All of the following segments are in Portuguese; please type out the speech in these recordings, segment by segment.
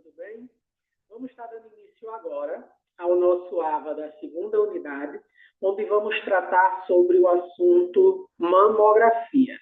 tudo bem? Vamos estar dando início agora ao nosso AVA da segunda unidade, onde vamos tratar sobre o assunto mamografia.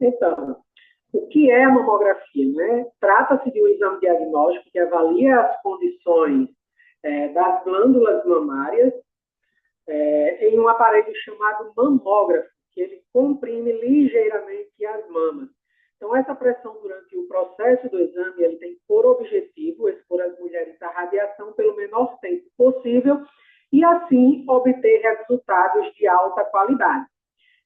Então, o que é a mamografia, né? Trata-se de um exame diagnóstico que avalia as condições das glândulas mamárias em um aparelho chamado mamógrafo, que ele comprime ligeiramente as mamas. Então, essa pressão durante o processo do exame, ele tem por objetivo expor as mulheres à radiação pelo menor tempo possível e, assim, obter resultados de alta qualidade.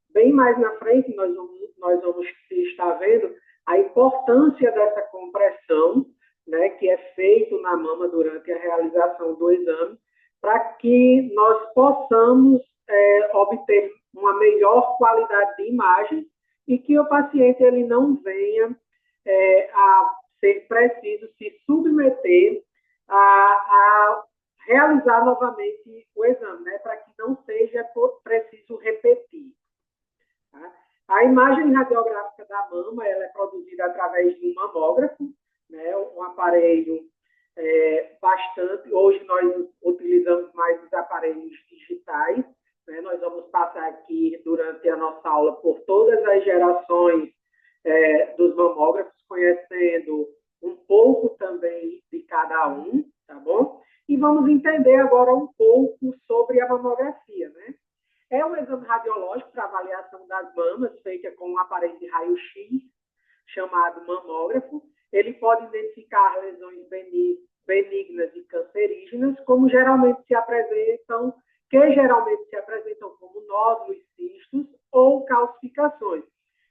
Bem mais na frente, nós vamos estar vendo a importância dessa compressão, né, que é feito na mama durante a realização do exame, para que nós possamos obter uma melhor qualidade de imagem e que o paciente ele não venha a ser preciso se submeter a realizar novamente o exame, né, para que não seja preciso repetir. Tá? A imagem radiográfica da mama ela é produzida através de um mamógrafo, né, um aparelho bastante. Hoje nós utilizamos mais os aparelhos digitais, né? Nós vamos passar aqui durante a nossa aula por todas as gerações dos mamógrafos, conhecendo um pouco também de cada um, tá bom? E vamos entender agora um pouco sobre a mamografia, né? É um exame radiológico para avaliação das mamas, feita com um aparelho de raio-x, chamado mamógrafo. Ele pode identificar lesões benignas e cancerígenas, que geralmente se apresentam como nódulos, cistos ou calcificações.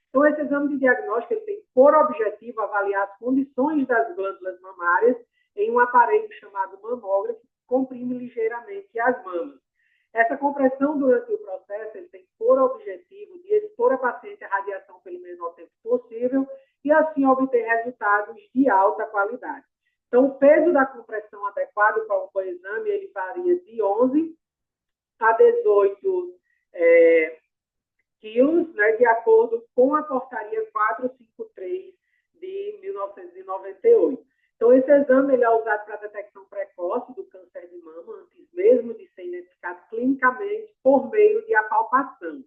Então, esse exame de diagnóstico ele tem por objetivo avaliar as condições das glândulas mamárias em um aparelho chamado mamógrafo, que comprime ligeiramente as mamas. Essa compressão durante o processo ele tem por objetivo de expor a paciente à radiação pelo menor tempo possível e assim obter resultados de alta qualidade. Então, o peso da compressão adequado para o exame ele varia de 11 a 18 quilos, né, de acordo com a portaria 453 de 1998. Então, esse exame ele é usado para a detecção precoce do câncer de mama, antes mesmo de ser identificado clinicamente por meio de apalpação.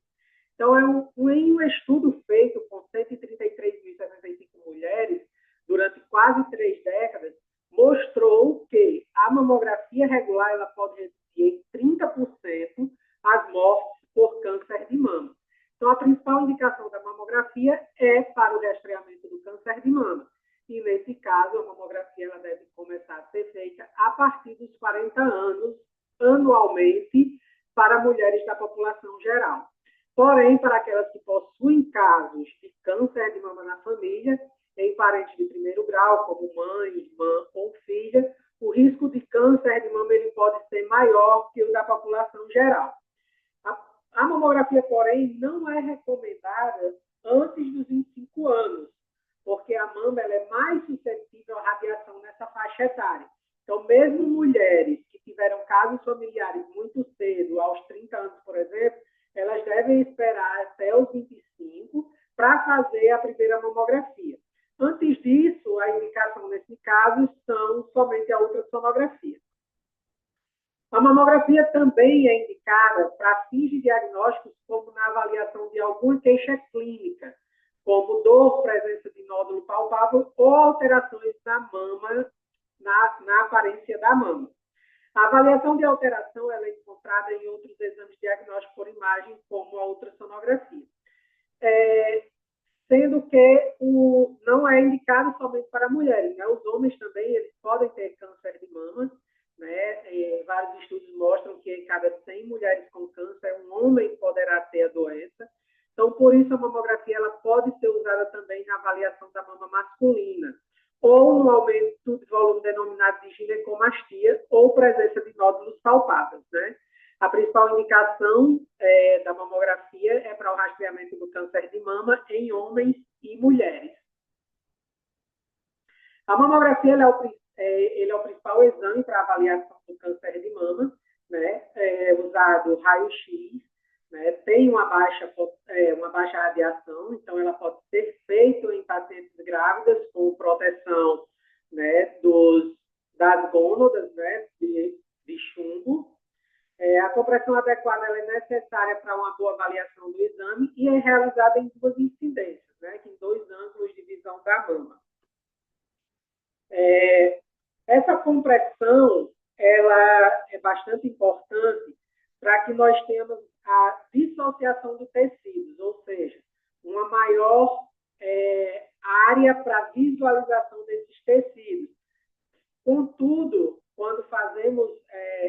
Então, em um estudo feito com 133.065 mulheres, durante quase 3 décadas, mostrou que a mamografia regular ela pode reduzir em 30% as mortes por câncer de mama. Então, a principal indicação da mamografia é para o rastreamento do câncer de mama. E, nesse caso, a mamografia ela deve começar a ser feita a partir dos 40 anos, anualmente, para mulheres da população geral. Porém, para aquelas que possuem casos de câncer de mama na família, em parentes de primeiro grau, como mãe, irmã ou filha, o risco de câncer de mama ele pode ser maior que o da população geral. A mamografia, porém, não é recomendada antes dos 25 anos, porque a mama ela é mais suscetível à radiação nessa faixa etária. Então, mesmo mulheres que tiveram casos familiares muito cedo, aos 30 anos, por exemplo, elas devem esperar até os 25 para fazer a primeira mamografia. Antes disso, a indicação nesse caso são somente a ultrassonografia. A mamografia também é indicada para fins de diagnósticos como na avaliação de alguma queixa clínica, como dor, presença de nódulo palpável ou alterações na mama, na aparência da mama. A avaliação de alteração ela é encontrada em outros exames diagnósticos por imagem, como a ultrassonografia. Sendo que não é indicado somente para mulheres, né? Os homens também eles podem ter câncer de mama, né? Vários estudos mostram que que em cada 100 mulheres com câncer, um homem poderá ter a doença. Então, por isso, a mamografia ela pode ser usada também na avaliação da mama masculina, ou no aumento de volume denominado de ginecomastia, ou presença de nódulos palpáveis, né? A principal indicação da mamografia é para o rastreamento do câncer de mama em homens e mulheres. A mamografia ele é o principal exame para avaliação do câncer de mama, né? É usado raio-x, né? Tem uma baixa radiação, então ela pode ser feita em pacientes grávidas com proteção, né, das gônadas, né, de chumbo. A compressão adequada ela é necessária para uma boa avaliação do exame e é realizada em duas incidências, né, em 2 ângulos de visão da mama. Essa compressão ela é bastante importante para que nós tenhamos a dissociação de tecidos, ou seja, uma maior área para visualização desses tecidos. Contudo, quando fazemos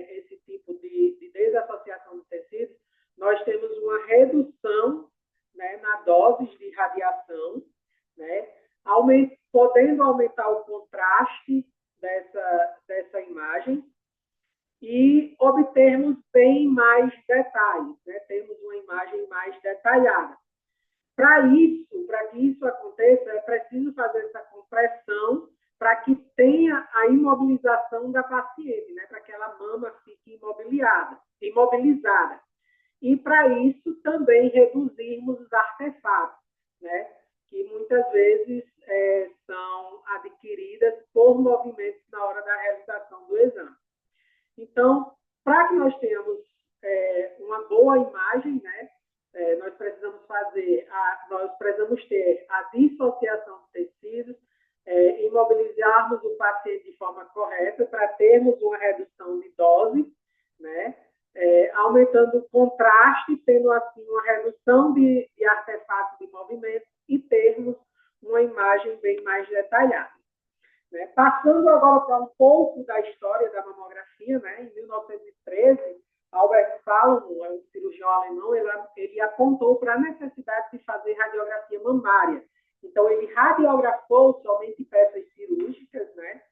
esse tipo de desassociação de tecidos, nós temos uma redução, né, na dose de radiação, né, podendo aumentar o contraste dessa imagem e obtermos bem mais detalhes, né? Temos uma imagem mais detalhada. Para que isso aconteça, é preciso fazer essa compressão para que tenha a imobilização da paciente, né? Para que ela mama fique imobilizada. E para isso também reduzirmos os artefatos, né? Que muitas vezes são adquiridas por movimentos na hora da realização do exame. Então, para que nós tenhamos uma boa imagem, né, nós precisamos ter a dissociação de tecidos, imobilizarmos o paciente de forma correta para termos uma redução de dose, né, aumentando o contraste, tendo assim uma redução de artefatos de movimento e termos uma imagem bem mais detalhada. Né? Passando agora para um pouco da história da mamografia, né? Em 1913, Albert Salomon, um cirurgião alemão, ele apontou para a necessidade de fazer radiografia mamária. Então, ele radiografou somente peças cirúrgicas, né?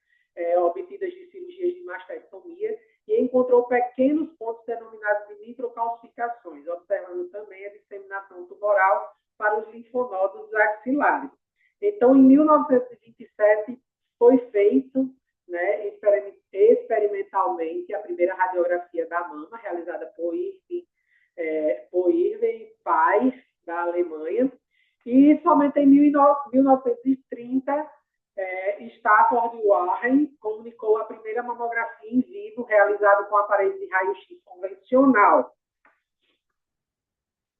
Obtidas de cirurgias de mastectomia, e encontrou pequenos pontos denominados de microcalcificações, observando também a disseminação tumoral para os linfonodos axilares. Então, em 1927, foi feito, né, experimentalmente a primeira radiografia da mama, realizada por Irving Pais, da Alemanha, e somente em 1930, Stafford Warren comunicou a primeira mamografia em vivo realizada com aparelho de raio-x convencional.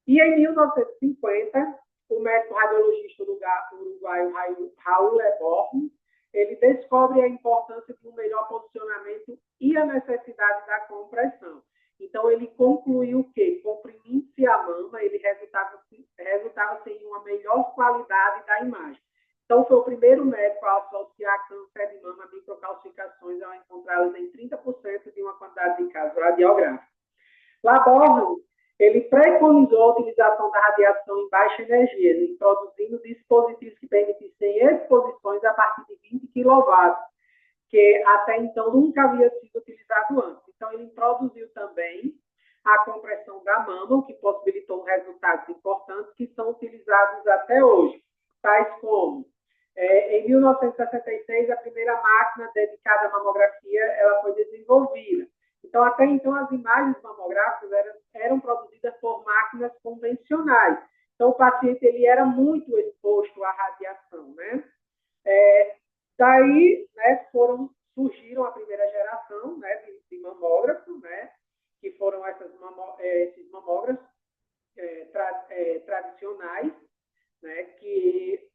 E em 1950, o médico radiologista uruguaio Raul Leborn, ele descobre a importância de um melhor posicionamento e a necessidade da compressão. Então, ele concluiu que, comprimindo-se a mama, ele resultava em uma melhor qualidade da imagem. Então, foi o primeiro médico a associar câncer de mama a microcalcificações ao encontrá-las em 30% de uma quantidade de casos radiográficos. Laborne, ele preconizou a utilização da radiação em baixa energia, introduzindo dispositivos que permitissem exposições a partir de 20 kW, que até então nunca havia sido utilizado antes. Então, ele introduziu também a compressão da mama, o que possibilitou resultados importantes que são utilizados até hoje, tais como, em 1966, a primeira máquina dedicada à mamografia ela foi desenvolvida. Então, até então, as imagens mamográficas eram produzidas por máquinas convencionais. Então, o paciente ele era muito exposto à radiação, né? Daí, né, surgiram a primeira geração, né, de mamógrafos, né, que foram esses mamógrafos tradicionais, né, que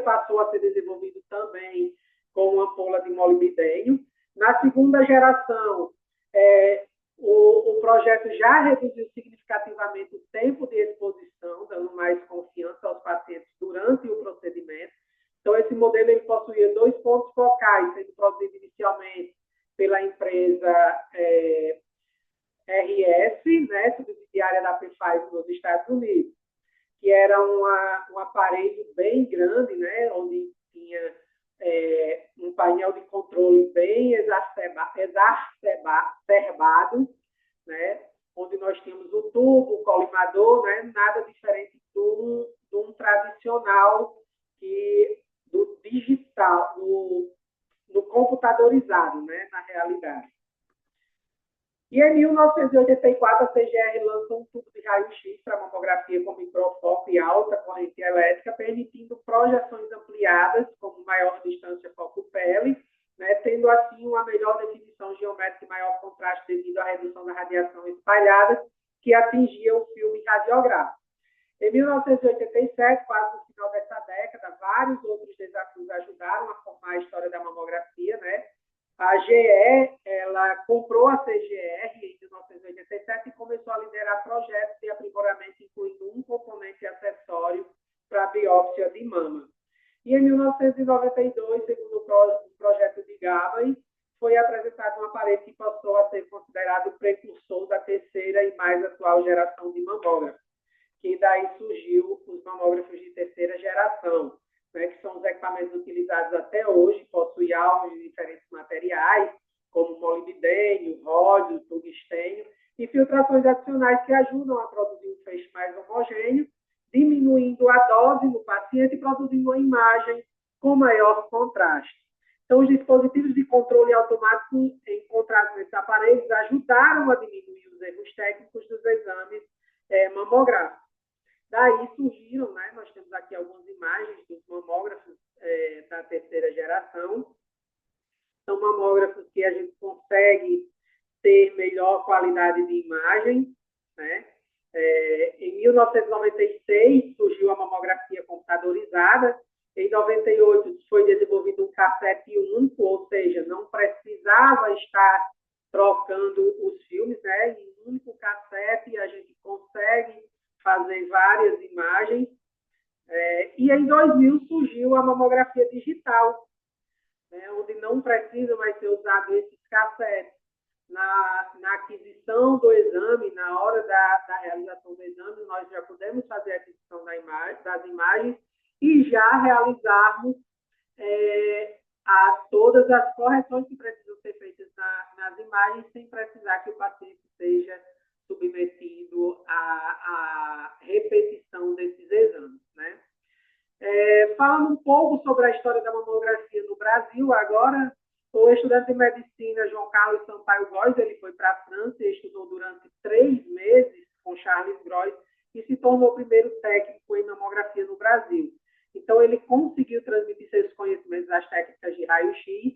passou a ser desenvolvido também com uma ampola de molibdênio. Na segunda geração, o projeto já reduziu significativamente o tempo de exposição, dando mais confiança aos pacientes durante o procedimento. Então, esse modelo ele possuía 2 pontos focais, sendo produzido inicialmente pela empresa RS, né, subsidiária da Pfizer nos Estados Unidos, que era um aparelho bem grande, né, onde tinha um painel de controle bem exacerbado, né, onde nós tínhamos o tubo, o colimador, né, nada diferente de um tradicional do digital, no computadorizado, né, na realidade. E em 1984, a CGR lançou um tubo de raio-x para mamografia com microfoco e alta corrente elétrica, permitindo projeções ampliadas, como maior distância foco-pele, né, tendo assim uma melhor definição geométrica e maior contraste devido à redução da radiação espalhada que atingia o filme radiográfico. Em 1987, quase no final dessa década, vários outros desafios ajudaram a formar a história da mamografia, né? A GE, ela comprou a CGR em 1987 e começou a liderar projetos de aprimoramento, incluindo um componente acessório para a biópsia de mama. E em 1992, segundo o projeto de Gabai, foi apresentado um aparelho que passou a ser considerado o precursor da terceira e mais atual geração de mamógrafos, que daí surgiu os mamógrafos de terceira geração, né, que são os equipamentos utilizados até hoje, possuem alvos de diferentes materiais, como molibdênio, ródio, tungstênio, e filtrações adicionais que ajudam a produzir um feixe mais homogêneo, diminuindo a dose no paciente e produzindo uma imagem com maior contraste. Então, os dispositivos de controle automático encontrados nesses aparelhos ajudaram a diminuir os erros técnicos dos exames mamográficos. Daí surgiram, né, nós temos aqui algumas imagens dos mamógrafos da terceira geração. São mamógrafos que a gente consegue ter melhor qualidade de imagem, né? Em 1996 surgiu a mamografia computadorizada. Em 98 foi desenvolvido um cassete único, ou seja, não precisava estar trocando os filmes, né? Em um único cassete a gente consegue fazer várias imagens. E em 2000 surgiu a mamografia digital, né, onde não precisa mais ser usado esses cassetes. Na aquisição do exame, na hora da realização do exame, nós já podemos fazer a aquisição das imagens e já realizarmos todas as correções que precisam ser feitas nas imagens, sem precisar que o paciente seja submetido à repetição desses exames, né? Falando um pouco sobre a história da mamografia no Brasil, agora, o estudante de medicina João Carlos Sampaio Góes, ele foi para a França e estudou durante 3 meses com Charles Gross e se tornou o primeiro técnico em mamografia no Brasil. Então, ele conseguiu transmitir seus conhecimentos das técnicas de raio-x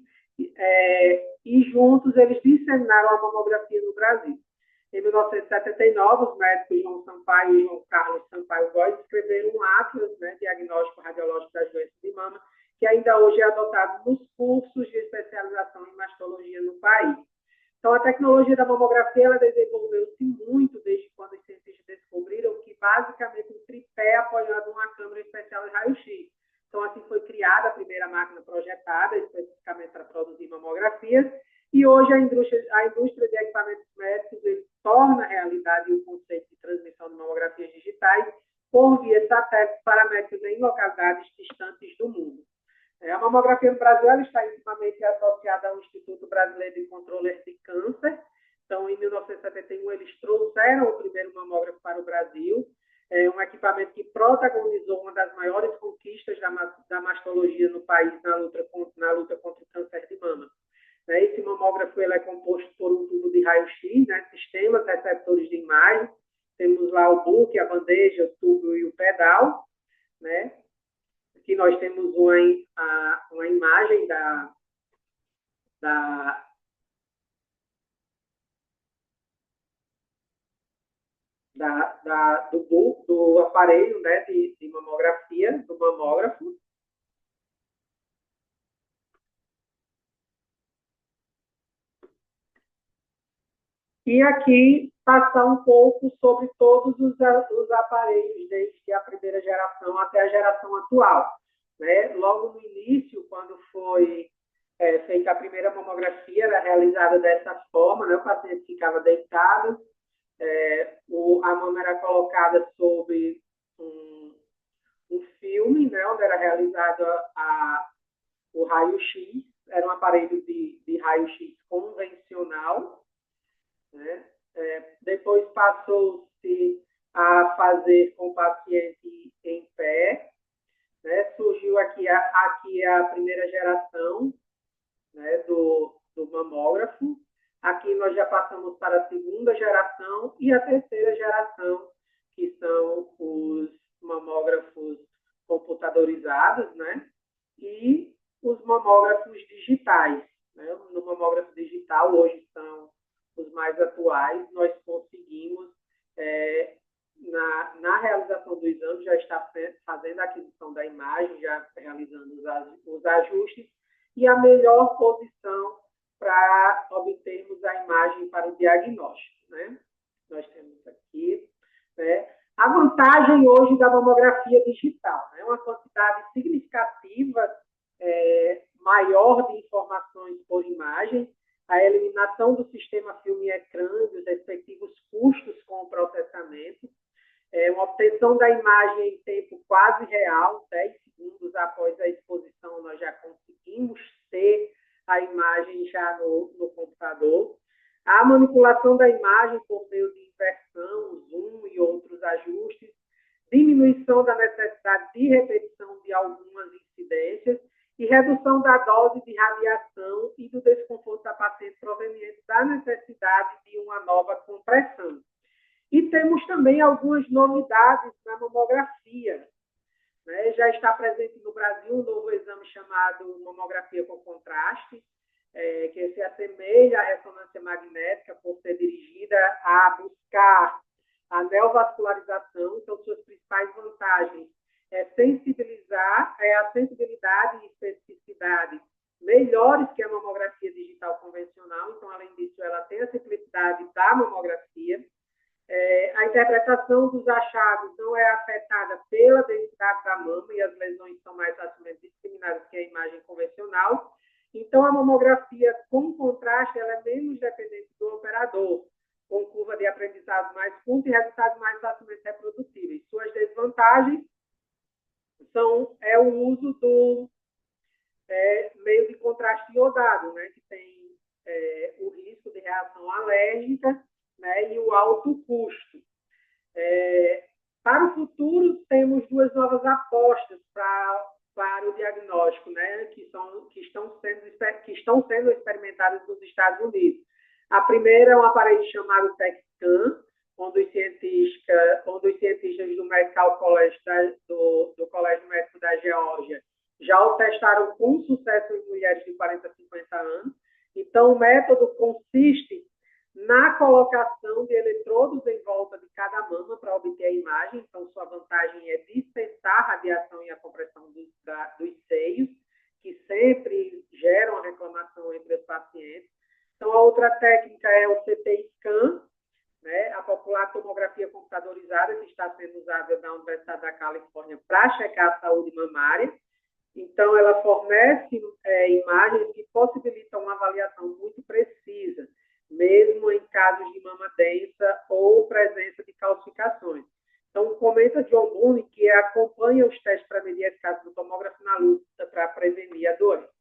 e juntos eles disseminaram a mamografia no Brasil. Em 1979, os médicos João Sampaio e João Carlos Sampaio Góes escreveram um atlas, né, diagnóstico radiológico das doenças de mama, que ainda hoje é adotado nos cursos de especialização em mastologia no país. Então, a tecnologia da mamografia ela desenvolveu-se muito desde quando os cientistas descobriram que, basicamente, um tripé apoiando uma câmera especial de raio-x. Então, assim foi criada a primeira máquina projetada especificamente para produzir mamografias, e hoje a indústria de equipamentos médicos torna realidade o conceito de transmissão de mamografias digitais por via satélite para médicos em localidades distantes do mundo. A mamografia no Brasil ela está intimamente associada ao Instituto Brasileiro de Controle de Câncer. Então, em 1971, eles trouxeram o primeiro mamógrafo para o Brasil, um equipamento que protagonizou uma das maiores conquistas da mastologia no país na luta contra o câncer de mama. Esse mamógrafo ele é composto por um tubo de raio-x, né, sistemas receptores de imagem. Temos lá o book, a bandeja, o tubo e o pedal, né? Aqui nós temos uma imagem do aparelho, né, de mamografia, do mamógrafo. E aqui passar um pouco sobre todos os aparelhos, desde a primeira geração até a geração atual. Né? Logo no início, quando foi feita a primeira mamografia, era realizada dessa forma, né? O paciente ficava deitado, a mama era colocada sobre um filme, né? Onde era realizado o raio-x, era um aparelho de raio-x convencional, né? Depois passou-se a fazer com o paciente em pé, né? Surgiu aqui a primeira geração, né, do mamógrafo. Aqui nós já passamos para a segunda geração e a terceira geração, que são os mamógrafos computadorizados, né? E os mamógrafos digitais, né? No mamógrafo digital, hoje são os mais atuais, nós conseguimos, na realização do exame, já está fazendo a aquisição da imagem, já realizando os ajustes, e a melhor posição para obtermos a imagem para o diagnóstico, né? Nós temos aqui, né? A vantagem hoje da mamografia digital, né? Uma quantidade significativa maior de informações por imagem, a eliminação do sistema filme-ecrã e os respectivos custos com o processamento, uma obtenção da imagem em tempo quase real, 10 segundos após a exposição, nós já conseguimos ter a imagem já no computador. A manipulação da imagem por meio de inversão, zoom e outros ajustes, diminuição da necessidade de repetição de algumas incidências e redução da dose de radiação e do desconforto da paciente proveniente da necessidade de uma nova compressão. E temos também algumas novidades na mamografia, né? Já está presente no Brasil um novo exame chamado mamografia com contraste, que se assemelha à ressonância magnética por ser dirigida a buscar a neovascularização. Então, suas principais vantagens a sensibilidade e especificidade melhores que a mamografia digital convencional. Então, além disso, ela tem a simplicidade da mamografia. A interpretação dos achados não é afetada pela densidade da mama e as lesões são mais facilmente discriminadas que a imagem convencional. Então, a mamografia com contraste ela é menos dependente do operador, com curva de aprendizado mais curta e resultados mais facilmente reprodutíveis. Suas desvantagens o uso do meio de contraste iodado, né, que tem o risco de reação alérgica, né, e o alto custo. Para o futuro, temos duas novas apostas para o diagnóstico, né, que estão sendo experimentadas nos Estados Unidos. A primeira é um aparelho chamado TechScan, onde os cientistas do Medical College do Colégio Médico da Geórgia já o testaram com sucesso em mulheres de 40 a 50 anos. Então, o método consiste na colocação de eletrodos em volta de cada mama para obter a imagem. Então, sua vantagem é dispensar a radiação e a compressão dos seios, que sempre geram a reclamação entre os pacientes. Então, a outra técnica é o CT scan, né, a popular tomografia computadorizada, que está sendo usada na Universidade da Califórnia para checar a saúde mamária. Então, ela fornece imagens que possibilitam uma avaliação muito precisa, mesmo em casos de mama densa ou presença de calcificações. Então, comenta John Boone que acompanha os testes para medir a eficácia do tomógrafo na luta para prevenir a doença.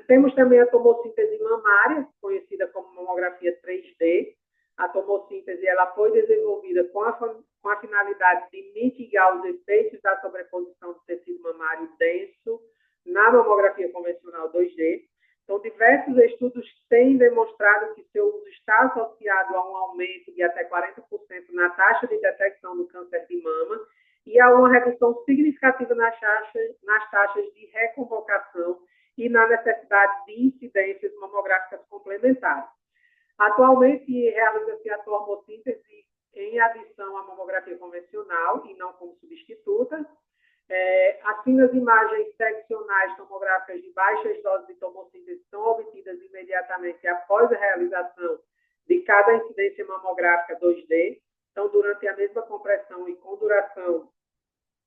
Temos também a tomossíntese mamária, conhecida como mamografia 3D. A tomossíntese ela foi desenvolvida com a finalidade de mitigar os efeitos da sobreposição do tecido mamário denso na mamografia convencional 2D. Então, diversos estudos têm demonstrado que seu uso está associado a um aumento de até 40% na taxa de detecção do câncer de mama e a uma redução significativa nas taxas de reconvocação e na necessidade de incidências mamográficas complementares. Atualmente, realiza-se a tomossíntese em adição à mamografia convencional e não como substituta. Assim, as imagens seccionais tomográficas de baixas doses de tomossíntese são obtidas imediatamente após a realização de cada incidência mamográfica 2D. Então, durante a mesma compressão e com duração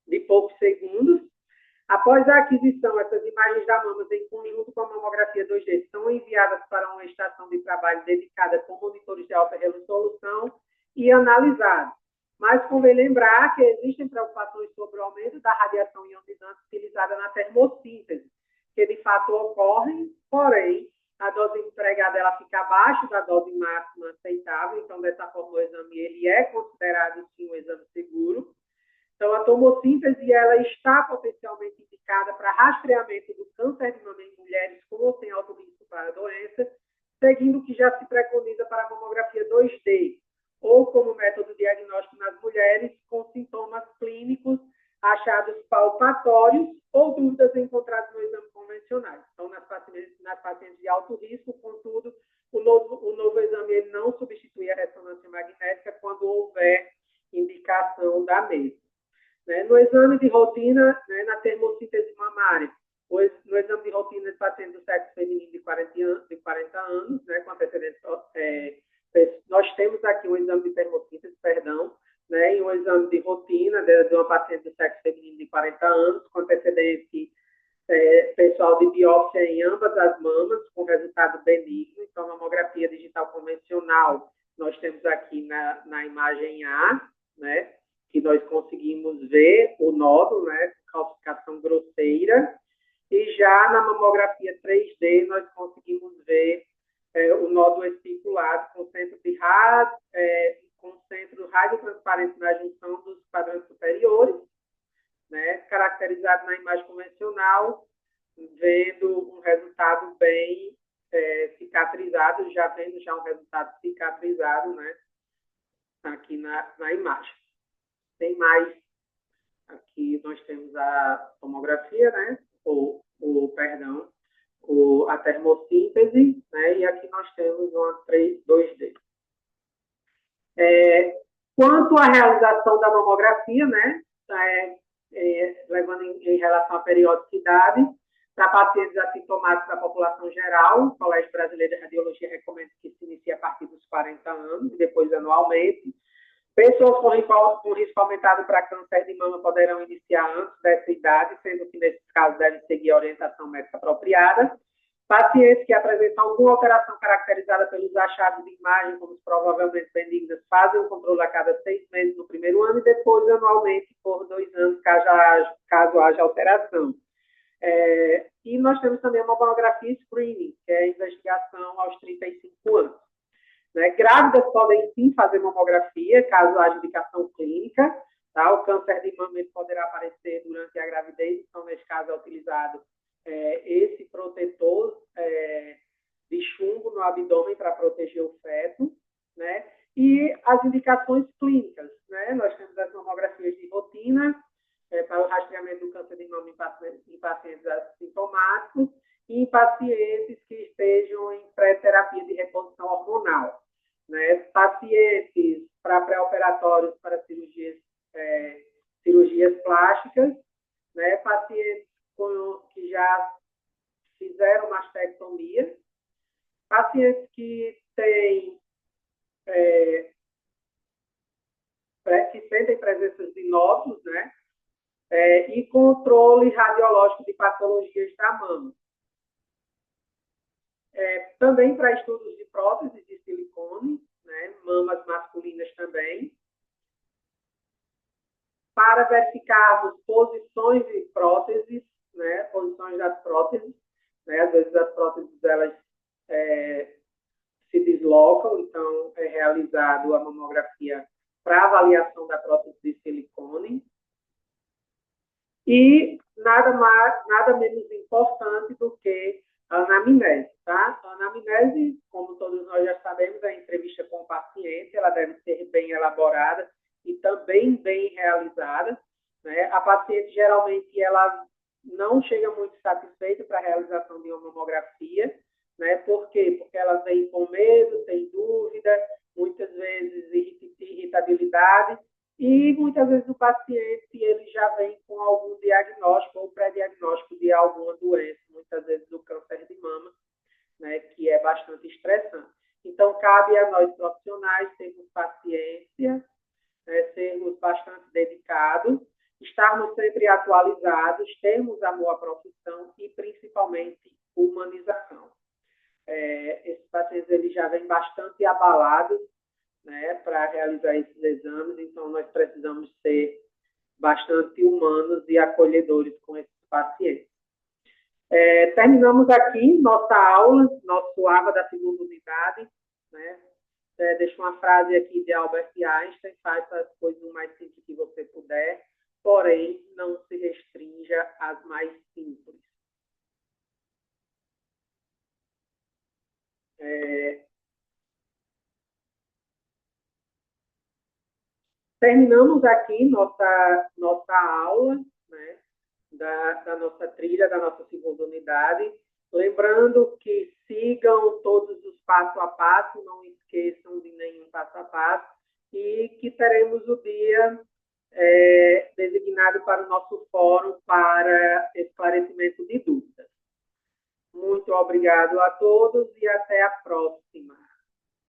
de poucos segundos. Após a aquisição, essas imagens da mama, em conjunto com a mamografia 2D, são enviadas para uma estação de trabalho dedicada com monitores de alta resolução e analisadas. Mas convém lembrar que existem preocupações sobre o aumento da radiação ionizante utilizada na termossíntese, que de fato ocorrem, porém, a dose empregada ela fica abaixo da dose máxima aceitável, então, dessa forma, o exame ele é considerado, sim, um exame seguro. Então, a tomossíntese ela está potencialmente indicada para rastreamento do câncer de mama em mulheres com ou sem alto risco para a doença, seguindo o que já se preconiza para a mamografia 2D, ou como método diagnóstico nas mulheres com sintomas clínicos, achados palpatórios ou dúvidas encontradas no exame convencional. Então, nas pacientes de alto risco, contudo, o novo exame ele não substitui a ressonância magnética quando houver indicação da mesma. No exame de rotina, na termossíntese mamária, no exame de rotina de paciente do sexo feminino de 40 anos, com antecedentes, nós temos aqui um exame de termossíntese, e um exame de rotina de uma paciente do sexo feminino de 40 anos, com antecedente pessoal de biópsia em ambas as mamas, com resultado benigno. Então, mamografia digital convencional, nós temos aqui na imagem A, que nós conseguimos ver o nódulo, calcificação grosseira, e já na mamografia 3D nós conseguimos ver o nódulo especulado com centro radiotransparente na junção dos quadrantes superiores, caracterizado na imagem convencional, vendo um resultado bem cicatrizado, vendo um resultado cicatrizado, aqui na imagem. Tem mais, aqui nós temos a tomografia, a termossíntese, e aqui nós temos uma 2D. Quanto à realização da mamografia, levando em relação à periodicidade, para pacientes assintomáticos da população geral, o Colégio Brasileiro de Radiologia recomenda que se inicie a partir dos 40 anos e depois anualmente. Pessoas com risco aumentado para câncer de mama poderão iniciar antes dessa idade, sendo que, nesses casos, devem seguir a orientação médica apropriada. Pacientes que apresentam alguma alteração caracterizada pelos achados de imagem, como provavelmente benignas, fazem o controle a cada 6 meses no primeiro ano e depois anualmente por 2 anos, caso haja alteração. E nós temos também a mamografia screening, que é a investigação aos 35 anos. Grávidas podem sim fazer mamografia, caso haja indicação clínica. O câncer de mama poderá aparecer durante a gravidez, então, nesse caso, é utilizado esse protetor de chumbo no abdômen para proteger o feto. E as indicações clínicas. Nós temos as mamografias de rotina, para o rastreamento do câncer de mama em pacientes assintomáticos e em pacientes que estejam em pré-terapia de reposição hormonal. Pacientes para pré-operatórios para cirurgias plásticas, pacientes que já fizeram mastectomia, pacientes que sentem presença de nódulos, e controle radiológico de patologias da mama. Também para estudos de próteses de silicone, mamas masculinas também, para verificarmos posições de próteses, posições das próteses, às vezes as próteses elas se deslocam, então é realizado a mamografia para avaliação da prótese de silicone. E nada menos importante do que a anamnese, tá? A anamnese, como todos nós já sabemos, é a entrevista com o paciente, ela deve ser bem elaborada e também bem realizada. A paciente, geralmente, ela não chega muito satisfeita para a realização de uma mamografia, Por quê? Porque ela vem com medo, tem dúvida, muitas vezes irritabilidade, e muitas vezes o paciente ele já vem com algum diagnóstico ou pré-diagnóstico de alguma doença, muitas vezes do câncer de mama, que é bastante estressante. Então, cabe a nós profissionais termos paciência, sermos bastante dedicados estarmos sempre atualizados, termos amor à profissão e, principalmente, humanização. Esses pacientes eles já vêm bastante abalados, né, para realizar esses exames, então nós precisamos ser bastante humanos e acolhedores com esses pacientes. Terminamos aqui nossa aula, nosso AVA da segunda unidade, né? Deixo uma frase aqui de Albert Einstein: faça as coisas o mais simples que você puder, porém não se restrinja às mais simples. Terminamos aqui nossa aula, né, da nossa trilha, da nossa segunda unidade. Lembrando que sigam todos os passo a passo, não esqueçam de nenhum passo a passo, e que teremos o dia designado para o nosso fórum para esclarecimento de dúvidas. Muito obrigado a todos e até a próxima.